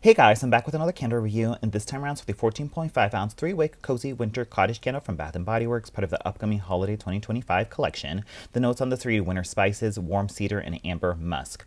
Hey guys, I'm back with another candle review, and this time around it's with a 14.5 ounce 3-wick Cozy Winter Cottage candle from Bath & Body Works, part of the upcoming Holiday 2025 collection. The notes on the three: winter spices, warm cedar, and amber musk.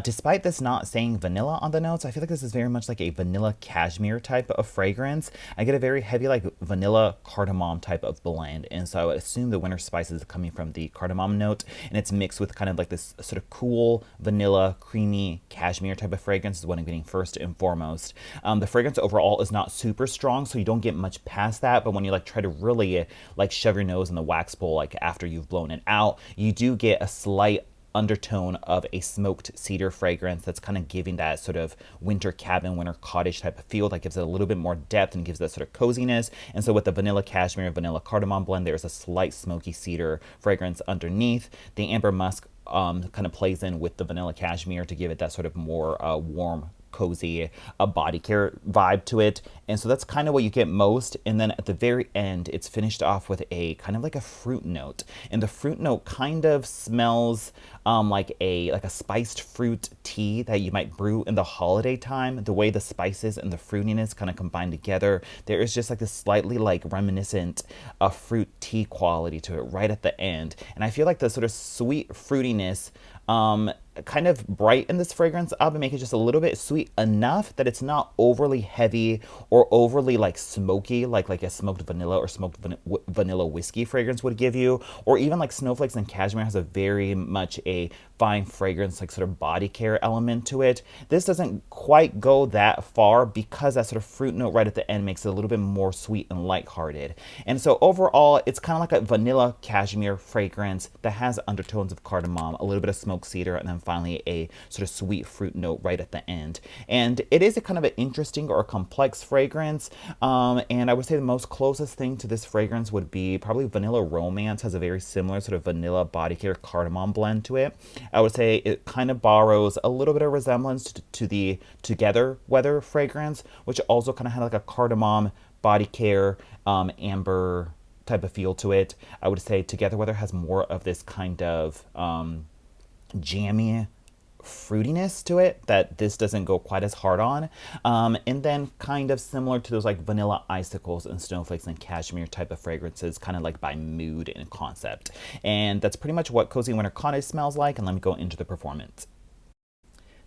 Despite this not saying vanilla on the notes, I feel like this is very much like a vanilla cashmere type of fragrance. I get a very heavy like vanilla cardamom type of blend, and so I would assume the winter spices are coming from the cardamom note, and it's mixed with kind of like this sort of cool vanilla creamy cashmere type of fragrance is what I'm getting first and foremost. The fragrance overall is not super strong, so you don't get much past that, but when you like try to really like shove your nose in the wax bowl like after you've blown it out, you do get a slight undertone of a smoked cedar fragrance that's kind of giving that sort of winter cabin, winter cottage type of feel that gives it a little bit more depth and gives that sort of coziness. And so with the vanilla cashmere, vanilla cardamom blend, there's a slight smoky cedar fragrance underneath. The amber musk kind of plays in with the vanilla cashmere to give it that sort of more warm, cozy body care vibe to it. And so that's kind of what you get most. And then at the very end, it's finished off with a kind of like a fruit note, and the fruit note kind of smells like a spiced fruit tea that you might brew in the holiday time. The way the spices and the fruitiness kind of combine together, there is just like this slightly like reminiscent fruit tea quality to it right at the end. And I feel like the sort of sweet fruitiness kind of brighten this fragrance up and make it just a little bit sweet enough that it's not overly heavy or overly like smoky like a smoked vanilla or smoked vanilla whiskey fragrance would give you, or even like snowflakes and cashmere has a very much a fine fragrance like sort of body care element to it. This doesn't quite go that far because that sort of fruit note right at the end makes it a little bit more sweet and lighthearted. And so overall, it's kind of like a vanilla cashmere fragrance that has undertones of cardamom, a little bit of smoked cedar, and then finally a sort of sweet fruit note right at the end. And it is a kind of an interesting or complex fragrance. And I would say the most closest thing to this fragrance would be probably Vanilla Romance. Has a very similar sort of vanilla body care cardamom blend to it. I would say it kind of borrows a little bit of resemblance to the Together Weather fragrance, which also kind of had like a cardamom body care amber type of feel to it. I would say Together Weather has more of this kind of jammy fruitiness to it that this doesn't go quite as hard on. And then kind of similar to those like vanilla icicles and snowflakes and cashmere type of fragrances, kind of like by mood and concept. And that's pretty much what Cozy Winter Cottage smells like. And let me go into the performance.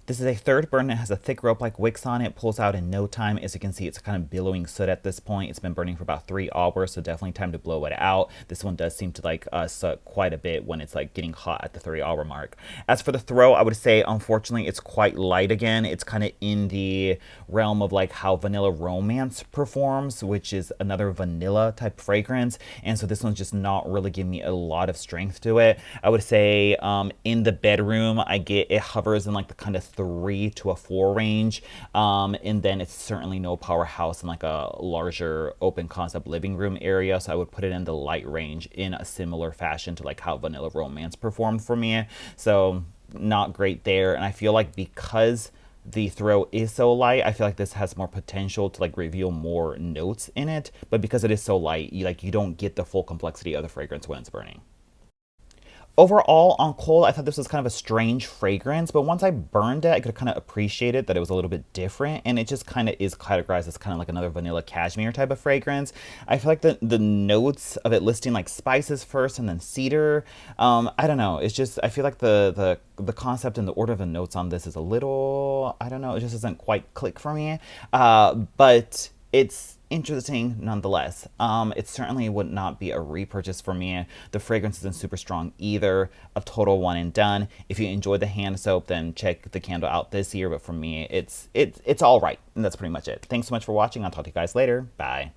This is a third burn. It has a thick rope-like wicks on it. Pulls out in no time. As you can see, it's kind of billowing soot at this point. It's been burning for about 3 hours, so definitely time to blow it out. This one does seem to like soot quite a bit when it's like getting hot at the 3-hour mark. As for the throw, I would say, unfortunately, it's quite light again. It's kind of in the realm of like how Vanilla Romance performs, which is another vanilla type fragrance. And so this one's just not really giving me a lot of strength to it. I would say in the bedroom, I get it hovers in like the kind of 3 to a 4 range, and then it's certainly no powerhouse in like a larger open concept living room area, so I would put it in the light range in a similar fashion to like how Vanilla Romance performed for me. So not great there. And I feel like because the throw is so light, I feel like this has more potential to like reveal more notes in it, but because it is so light, you don't get the full complexity of the fragrance when it's burning. Overall, on cold, I thought this was kind of a strange fragrance, but once I burned it, I could kind of appreciate it that it was a little bit different, and it just kind of is categorized as kind of like another vanilla cashmere type of fragrance. I feel like the notes of it listing like spices first and then cedar, I don't know. It's just, I feel like the concept and the order of the notes on this is a little, I don't know, it just doesn't quite click for me. But it's interesting nonetheless. It certainly would not be a repurchase for me. The fragrance isn't super strong either. A total one and done. If you enjoyed the hand soap, then check the candle out this year. But for me, it's all right, and that's pretty much it. Thanks so much for watching. I'll talk to you guys later. Bye.